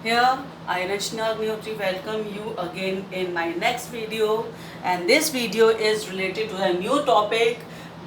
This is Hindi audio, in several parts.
Here, I Rachna Agnihotri welcome you again in my next video, and this video is related to a new topic,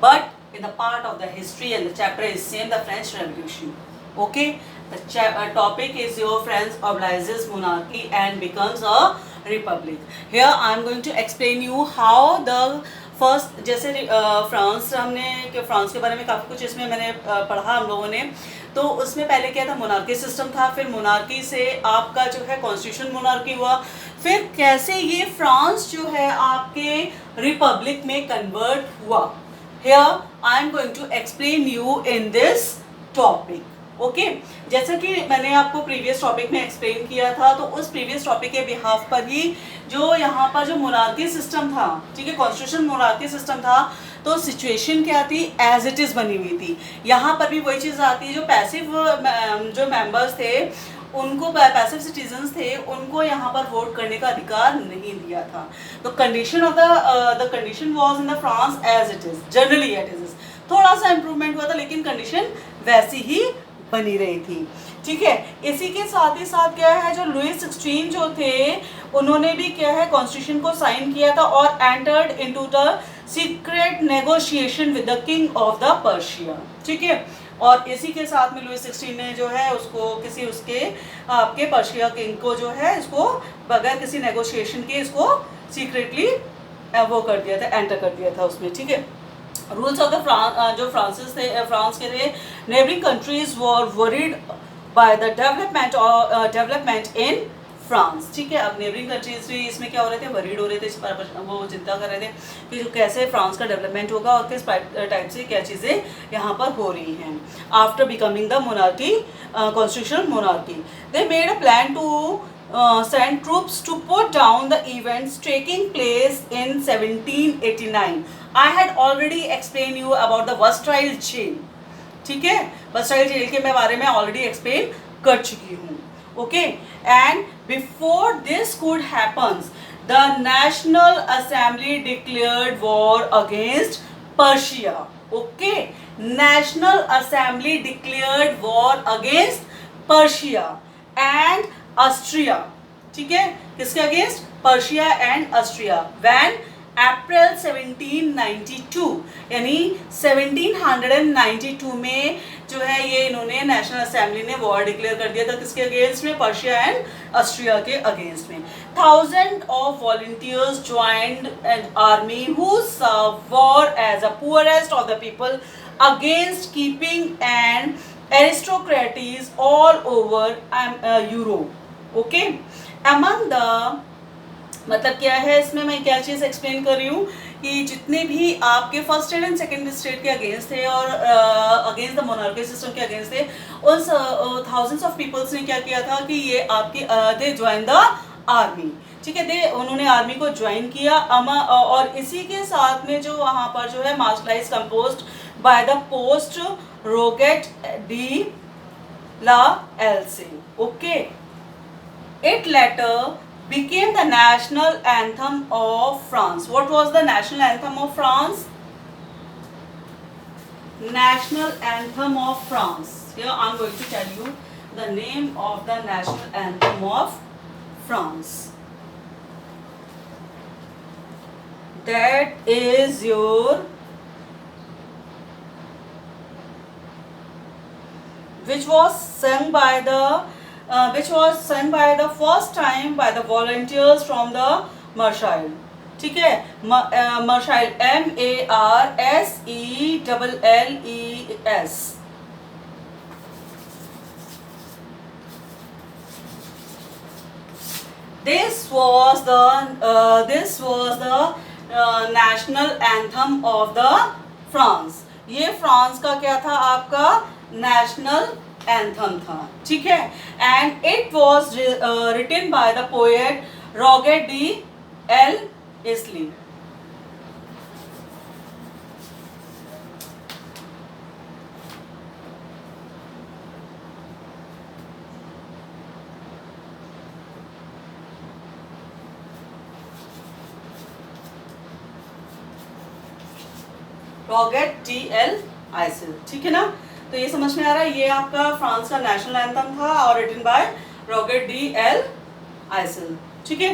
but in the part of the history and the chapter is same, the French Revolution. Okay, the topic is your France obliges monarchy and becomes a republic. Here I am going to explain you how the first जैसे फ्रांस हमने फ्रांस के बारे में काफ़ी कुछ इसमें मैंने पढ़ा हम लोगों ने। तो उसमें पहले क्या था, मोनार्की सिस्टम था, फिर मोनार्की से आपका जो है कॉन्स्टिट्यूशन मोनार्की हुआ, फिर कैसे ये फ्रांस जो है आपके रिपब्लिक में कन्वर्ट हुआ। Here I am going to explain you in this topic. Okay, जैसा कि मैंने आपको प्रीवियस टॉपिक में एक्सप्लेन किया था, तो उस प्रीवियस टॉपिक के बिहाफ पर ही जो यहाँ पर जो मोनार्की सिस्टम था, ठीक है, कॉन्स्टिट्यूशन मोनार्की सिस्टम था, तो सिचुएशन क्या थी, एज इट इज़ बनी हुई थी। यहाँ पर भी वही चीज़ आती है, जो पैसिव जो मेंबर्स थे उनको, पैसिव सिटीजन्स थे, उनको यहाँ पर वोट करने का अधिकार नहीं दिया था। तो condition of the condition was in the France as it is, generally at is, थोड़ा सा इम्प्रूवमेंट हुआ था लेकिन कंडीशन वैसी ही बनी रही थी। ठीक है, इसी के साथ ही साथ क्या है, जो लुई 16 जो थे उन्होंने भी क्या है कॉन्स्टिट्यूशन को साइन किया था और entered into the secret negotiation with the king of the Persia. ठीक है, और इसी के साथ में लुई 16 ने जो है उसको किसी उसके आपके पर्शिया किंग को जो है इसको बगैर किसी नेगोशिएशन के इसको सीक्रेटली वो कर दिया था, एंटर कर दिया था उसमें। ठीक है, रूल्स ऑफ द जो फ्रांस के थे, neighbouring countries were worried by the development in France. ठीक है, अब नेबरिंग कंट्रीज भी इसमें क्या हो रहे थे, वरीड हो रहे थे, वो चिंता कर रहे थे कि कैसे फ्रांस का डेवलपमेंट होगा और किस टाइप से क्या चीज़ें यहाँ पर हो रही हैं। After becoming the monarchy, constitutional monarchy, they made a plan to send troops to put down the events taking place in 1789. I had already explained you about the Bastille jail. ठीक है, बस्टाइल जेल के मैं बारे में ऑलरेडी एक्सप्लेन कर चुकी हूँ। Okay, and before this could happens, the national assembly declared war against Persia. Okay, national assembly declared war against Persia and Austria. ठीक है, किसके against, Persia and Austria. When April 1792, यानी 1792 में जो है ये इन्होंने नेशनल असेंबली ने वॉर डिक्लेयर कर दिया था, किसके अगेंस्ट में, पर्शिया एंड ऑस्ट्रिया के अगेंस्ट में। Thousand of volunteers joined an army who serve war as a poorest of the people against keeping and aristocracies all over Europe. Okay, among the, मतलब क्या है इसमें मैं क्या चीज़ एक्सप्लेन कर रही हूँ कि जितने भी आपके first state and second state के अगेंस्ट थे और अगेंस्ट द मोनार्की सिस्टम के अगेंस्ट थे, उन थाउजेंड्स ऑफ पीपल्स ने क्या किया था कि ये आपकी दे ज्वाइन द आर्मी। ठीक है, दे उन्होंने आर्मी को ज्वाइन किया। और इसी के साथ में जो वहाँ पर जो है Marseillaise composed by the poet Rouget de Lisle. Okay, it later became the national anthem of France. What was the national anthem of France? National anthem of France. Here I am going to tell you the name of the national anthem of France. That is your, which was sung by the first time by the volunteers from the Marshall. ठीक है, Marshall, MARSELLES. This was the national anthem of the France. ये फ्रांस का क्या था, आपका नेशनल एंथम था। ठीक है, and it was written by the poet Rouget de Lisle. Rouget de Lisle. ठीक है ना, तो ये समझ में आ रहा है, ये आपका फ्रांस का नेशनल एंथम था और written by Rouget de Lisle, ठीक है।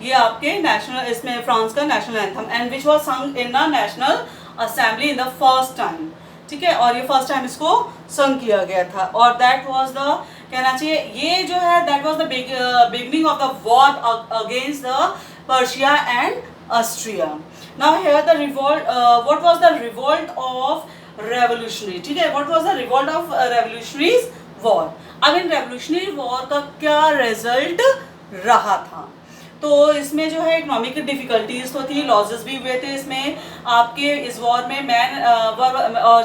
ये आपके नेशनल, इसमें फ्रांस का national anthem and which was sung in the national assembly in the first time, ठीक है। और ये फर्स्ट टाइम इसको संग किया गया था और दैट वाज द, कहना चाहिए ये जो है that was the beginning of the war against the Persia and Austria. Now here the revolt, what was the revolt of revolutionary, ठीक है, what was the revolt of revolutionaries war. अब इन रेवोल्यूशनरी वॉर का क्या रिजल्ट रहा था, तो इसमें जो है इकोनॉमिक डिफिकल्टीज तो थी, लॉसेस भी हुए थे इसमें आपके इस वॉर में।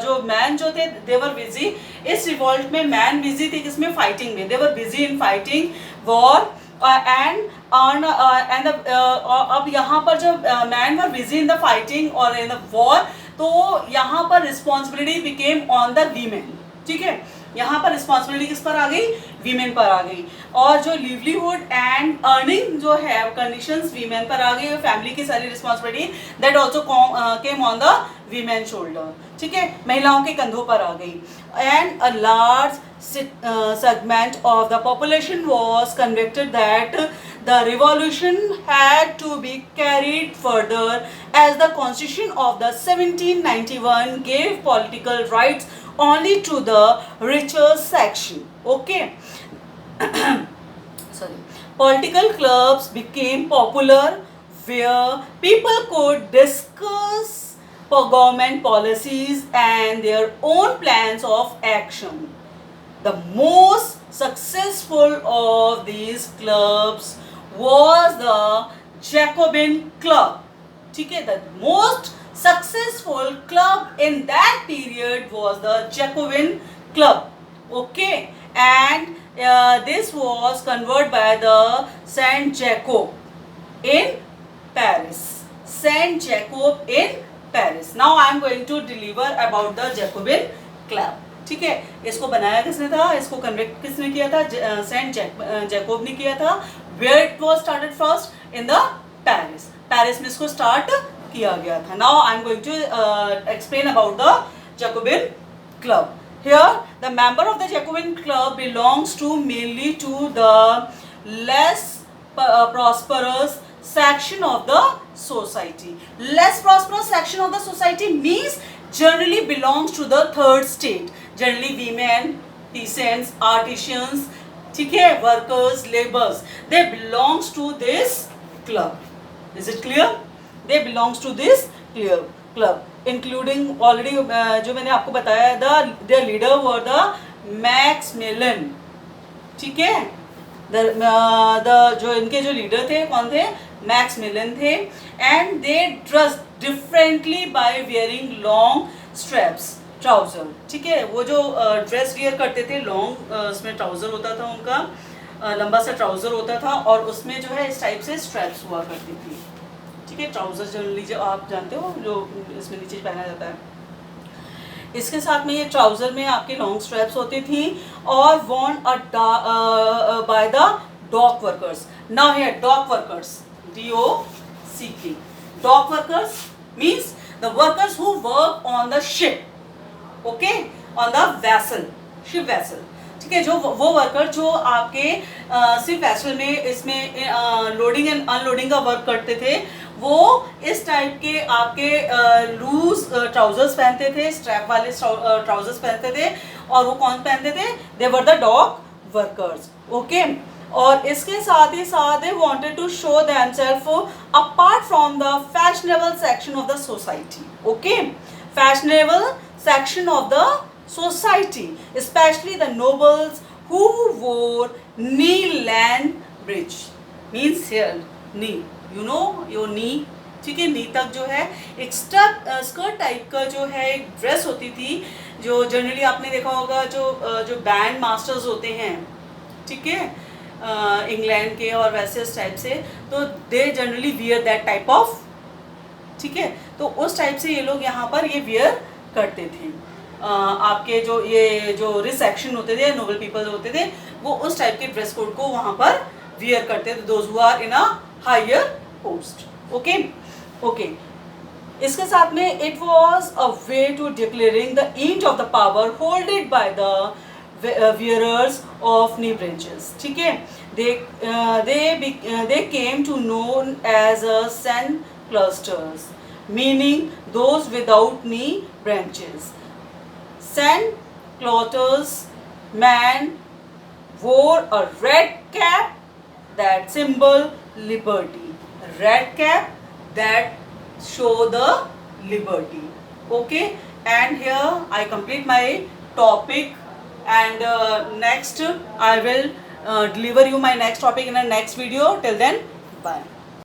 जो मैन जो थे दे वर बिजी, इस रिवॉल्ट में मैन बिजी थे किसमें, फाइटिंग में, they were busy in fighting war and अब यहाँ पर जो man were busy in the fighting और इन द वॉर, तो यहाँ पर responsibility became on the women, ठीक है। यहाँ पर रिस्पॉन्सिबिलिटी किस पर आ गई, वीमेन पर आ गई। और जो लिवलीहुड एंड अर्निंग जो है कंडीशंस वीमेन पर आ गई, फैमिली की सारी responsibility that also came on the women shoulder, ठीक है, महिलाओं के कंधों पर आ गई। And a large segment of the population was convicted that the revolution had to be carried further as the constitution of the 1791 gave political rights only to the richer section, okay. Sorry. Political clubs became popular where people could discuss government policies and their own plans of action. The most successful of these clubs was the Jacobin Club. ठीक है, the most successful club in that period was the Jacobin Club. Okay, and this was converted by the Saint Jacob in Paris. Saint Jacob in Paris. Now I am going to deliver about the Jacobin Club. ठीक है, इसको बनाया किसने था, इसको कन्वेक्ट किसने किया था, सेंट जैकोब ने किया था। Where it was started first, in the Paris, Paris में इसको स्टार्ट किया गया था। Now I am going to explain about the Jacobin club. Here the member of the Jacobin club belongs to mainly to the less prosperous section of the society. Less prosperous section of the society means generally belongs to the third state. Generally women, peasants, artisans, ठीक है, workers, laborers, they belongs to this club. Is it clear? They belongs to this club, including already जो मैंने आपको बताया, their leader were the Maximilian, ठीक है, जो इनके जो लीडर थे कौन थे, मैक्समिलियन थे। And they dress differently by wearing long straps trouser, ठीक है, वो जो ड्रेस वियर करते थे लॉन्ग, उसमें ट्राउजर होता था उनका, लंबा सा ट्राउजर होता था और उसमें जो है इस टाइप से स्ट्रैप्स हुआ करती थी, ठीक है। ट्राउजर जनरली जो आप जानते हो जो इसमें नीचे पहना जाता है, इसके साथ में ये ट्राउजर में आपके लॉन्ग स्ट्रैप्स होती थी और worn by the dock workers. Now here dock workers, DOCK, dock workers means the workers who work on the ship, okay, on the vessel, ship vessel, ठीक है। जो वो वर्कर जो आपके सिर्फ वेसल में इसमें लोडिंग एंड अनलोडिंग का वर्क करते थे, वो इस टाइप के आपके लूज ट्राउजर्स पहनते थे, स्ट्रैप वाले ट्राउजर्स पहनते थे, और वो कौन पहनते थे, they were the dock workers, okay. और इसके साथ ही साथ they wanted to show themselves apart from the fashionable section of the society, okay, fashionable section of the society, especially the nobles who wore knee-length breech, means here knee, you know your knee, ठीक है, नी तक जो है एक स्कर्ट टाइप का जो है एक ड्रेस होती थी, जो जनरली आपने देखा होगा जो बैंड मास्टर्स होते हैं, ठीक है, इंग्लैंड के और वैसे इस टाइप से, तो they generally wear that type of, ठीक है। तो उस टाइप से ये लोग यहाँ पर ये वियर करते थे। आपके जो रिच सेक्शन होते थे, नोबल पीपल होते थे, वो उस टाइप के ड्रेस कोड को वहाँ पर वियर करते थे, those who are in a higher post, okay okay. इसके साथ में it was a way to declaring the end of the power holded by the wearers of knee breeches. ठीक है, they came to known as sand clusters, meaning those without knee branches. Sand clusters man wore a red cap that symbol liberty. Red cap that show the liberty. Okay, and here I complete my topic, and next I will deliver you my next topic in the next video. Till then, bye.